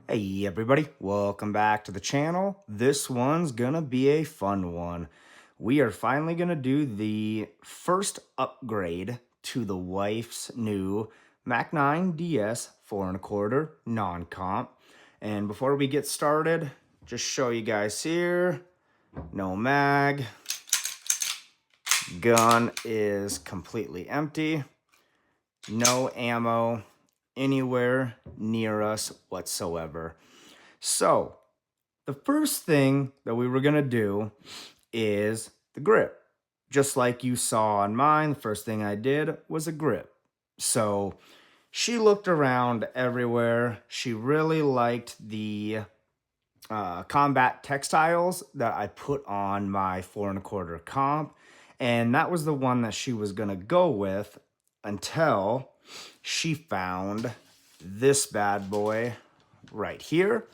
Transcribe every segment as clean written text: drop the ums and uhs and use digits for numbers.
Hey everybody, welcome back to the channel. This one's gonna be a fun one. We are finally gonna do the first upgrade to the wife's new Mac 9 DS 4¼ non-comp. And before we get started, just show you guys here, no mag, gun is completely empty, no ammo anywhere near us whatsoever. So the first thing that we were going to do is the grip. Just like you saw on mine, the first thing I did was a grip. So she looked around everywhere. She really liked the combat textiles that I put on my 4¼ comp. And that was the one that she was going to go with until she found this bad boy right here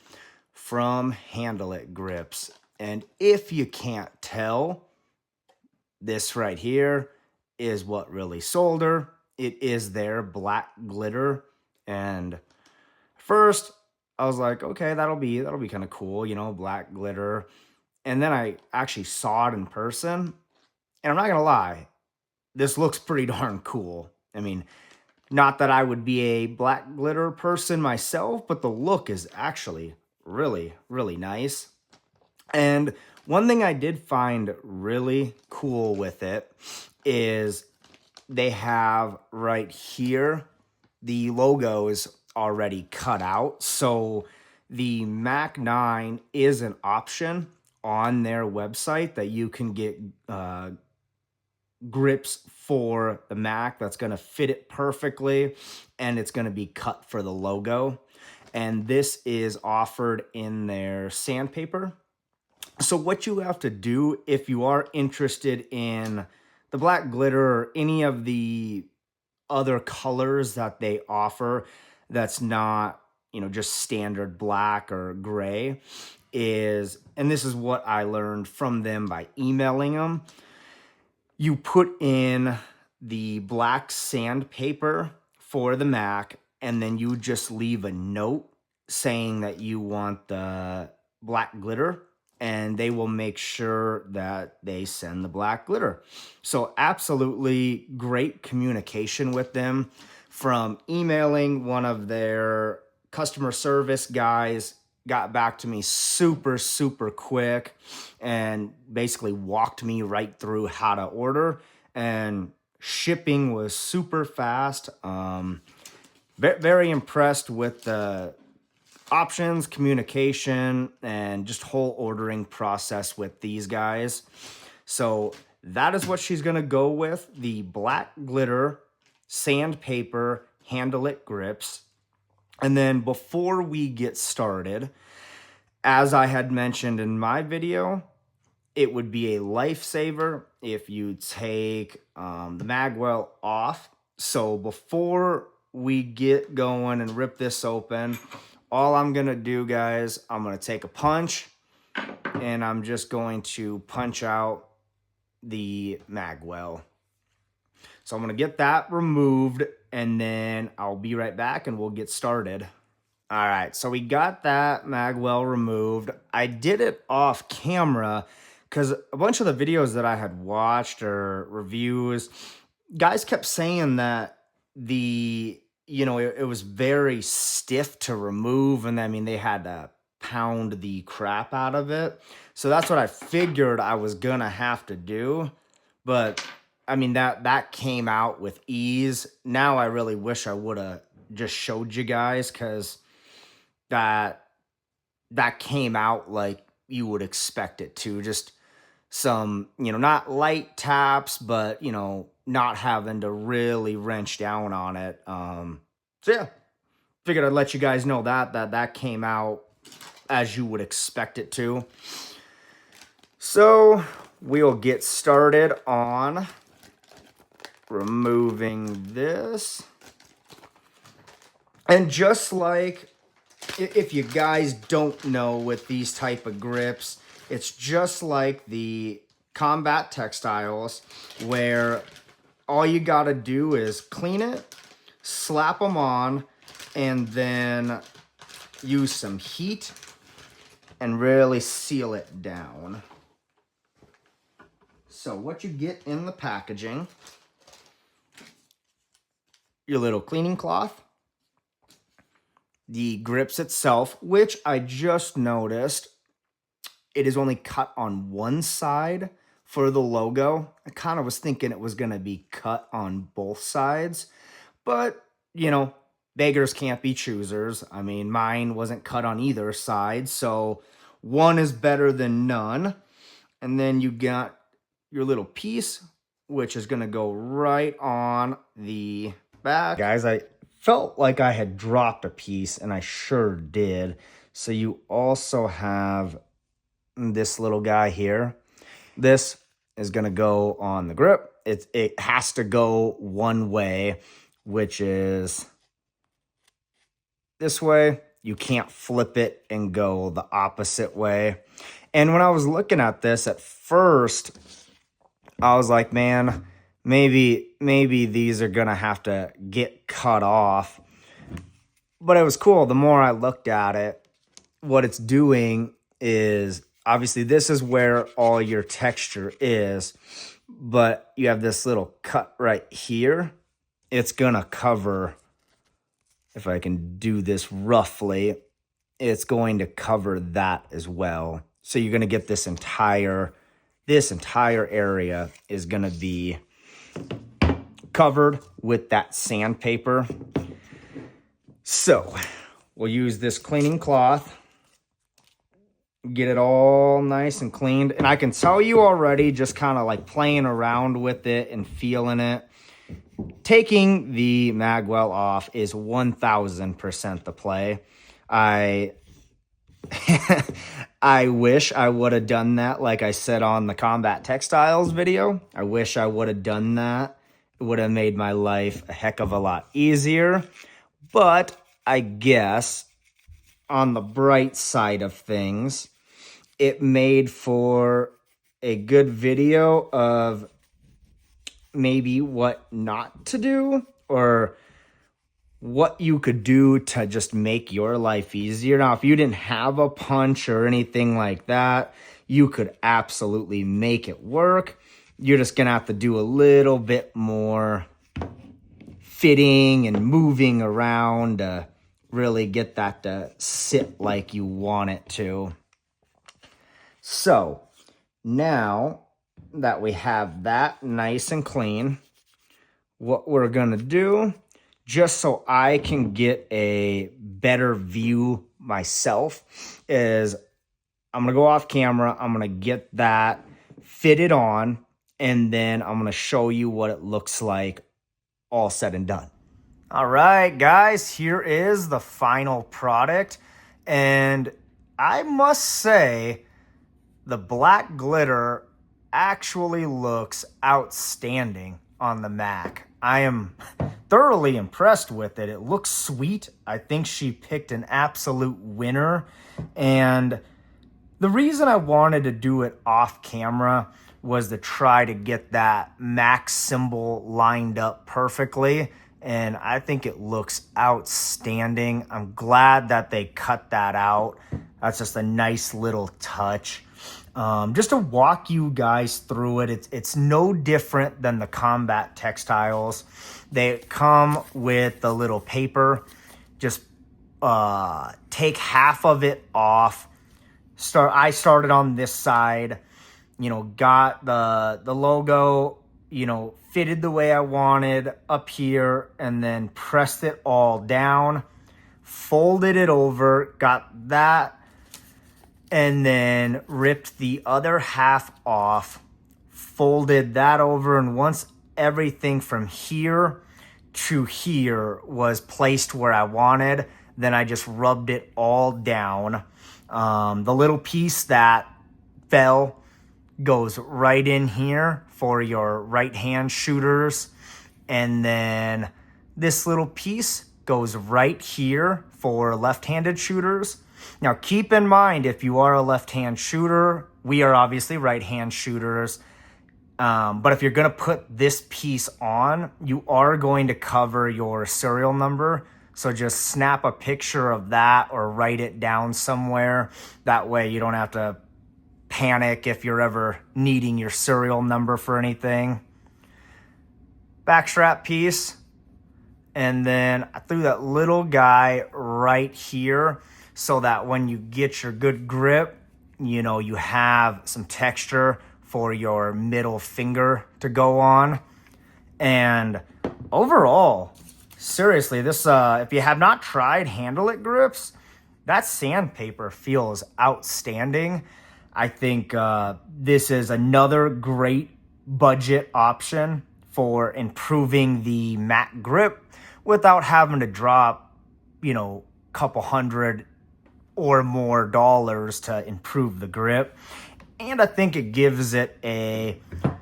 from Handle It Grips. And if you can't tell, this right here is what really sold her. It is their black glitter. And first I was like, okay, that'll be kind of cool, you know, black glitter. And then I actually saw it in person, and I'm not gonna lie, this looks pretty darn cool. I mean, not that I would be a black glitter person myself, but the look is actually really, really nice. And one thing I did find really cool with it is they have right here, the logo is already cut out. So the Mac 9 is an option on their website that you can get grips for the Mac that's going to fit it perfectly, and it's going to be cut for the logo. And this is offered in their sandpaper. So what you have to do if you are interested in the black glitter or any of the other colors that they offer that's not, you know, just standard black or gray is, and this is what I learned from them by emailing them, you put in the black sandpaper for the Mac, and then you just leave a note saying that you want the black glitter, and they will make sure that they send the black glitter. So absolutely great communication with them. From emailing, one of their customer service guys got back to me super quick and basically walked me right through how to order, and shipping was super fast. Very impressed with the options, communication, and just whole ordering process with these guys. So that is what she's gonna go with, the black glitter sandpaper Handle It grips. And then before we get started, as I had mentioned in my video, it would be a lifesaver if you take the Magwell off. So before we get going and rip this open, all I'm gonna do, guys, I'm gonna take a punch, and I'm just going to punch out the Magwell. So I'm gonna get that removed, and then I'll be right back and we'll get started. All right, so we got that Magwell removed. I did it off camera because a bunch of the videos that I had watched or reviews, guys kept saying that it was very stiff to remove, and I mean, they had to pound the crap out of it. So that's what I figured I was gonna have to do. But I mean, that came out with ease. Now I really wish I would have just showed you guys, because that came out like you would expect it to. Just some, not light taps, but, not having to really wrench down on it. So yeah, figured I'd let you guys know that came out as you would expect it to. So we'll get started on removing this. And just like, if you guys don't know, with these type of grips, it's just like the combat textiles, where all you got to do is clean it, slap them on, and then use some heat and really seal it down. So what you get in the packaging, your little cleaning cloth, the grips itself, which I just noticed, it is only cut on one side for the logo. I kind of was thinking it was going to be cut on both sides, but you know, beggars can't be choosers. I mean, mine wasn't cut on either side, so one is better than none. And then you got your little piece, which is going to go right on the back. Guys, I felt like I had dropped a piece, and I sure did. So you also have this little guy here. This is going to go on the grip. It has to go one way, which is this way. You can't flip it and go the opposite way. And when I was looking at this at first, I was like, man, maybe these are going to have to get cut off. But it was cool. The more I looked at it, what it's doing is, obviously this is where all your texture is, but you have this little cut right here. It's going to cover, if I can do this roughly, it's going to cover that as well. So you're going to get this entire area is going to be covered with that sandpaper. So we'll use this cleaning cloth, get it all nice and cleaned. And I can tell you already, just kind of like playing around with it and feeling it, taking the Magwell off is 1000% the play. I wish I would have done that, like I said on the Combat Textiles video. I wish I would have done that. It would have made my life a heck of a lot easier. But I guess on the bright side of things, it made for a good video of maybe what not to do, or what you could do to just make your life easier. Now, if you didn't have a punch or anything like that, you could absolutely make it work. You're just going to have to do a little bit more fitting and moving around to really get that to sit like you want it to. So now that we have that nice and clean, what we're going to do, just so I can get a better view myself, is I'm going to go off camera. I'm going to get that fitted on, and then I'm going to show you what it looks like all said and done. All right, guys, here is the final product. And I must say, the black glitter actually looks outstanding on the Mac. I am thoroughly impressed with it. It looks sweet. I think she picked an absolute winner. And the reason I wanted to do it off camera was to try to get that Mac symbol lined up perfectly. And I think it looks outstanding. I'm glad that they cut that out. That's just a nice little touch. Just to walk you guys through it, it's no different than the Combat Textiles. They come with the little paper. Just take half of it off. I started on this side, got the logo, fitted the way I wanted up here, and then pressed it all down, folded it over, got that, and then ripped the other half off, folded that over, and once everything from here to here was placed where I wanted, then I just rubbed it all down. The little piece that fell goes right in here for your right-hand shooters, and then this little piece goes right here for left-handed shooters. Now, keep in mind, if you are a left-hand shooter, we are obviously right-hand shooters, but if you're going to put this piece on, you are going to cover your serial number. So just snap a picture of that or write it down somewhere. That way you don't have to panic if you're ever needing your serial number for anything. Backstrap piece. And then I threw that little guy right here so that when you get your good grip, you know, you have some texture for your middle finger to go on. And overall, seriously, this if you have not tried handle it grips, that sandpaper feels outstanding. I think this is another great budget option for improving the matte grip without having to drop, you know, a couple $100 or more to improve the grip. And I think it gives it a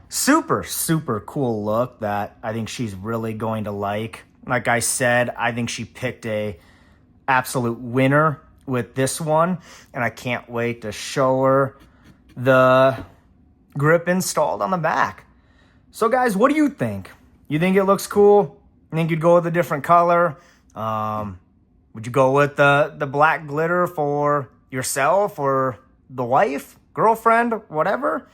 super, super cool look that I think she's really going to like. Like I said, I think she picked a absolute winner with this one, and I can't wait to show her the grip installed on the back. So guys, what do you think? You think it looks cool? You think you'd go with a different color? Would you go with the black glitter for yourself or the wife, girlfriend, whatever?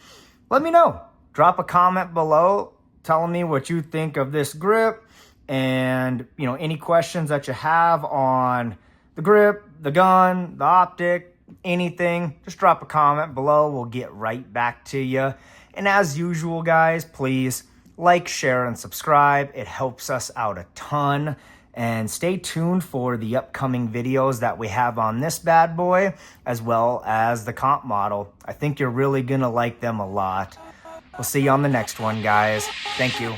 Let me know. Drop a comment below telling me what you think of this grip, and you know, any questions that you have on the grip, the gun, the optic, anything, just drop a comment below. We'll get right back to you. And as usual, guys, please like, share, and subscribe. It helps us out a ton. And stay tuned for the upcoming videos that we have on this bad boy, as well as the comp model. I think you're really gonna like them a lot. We'll see you on the next one, guys. Thank you.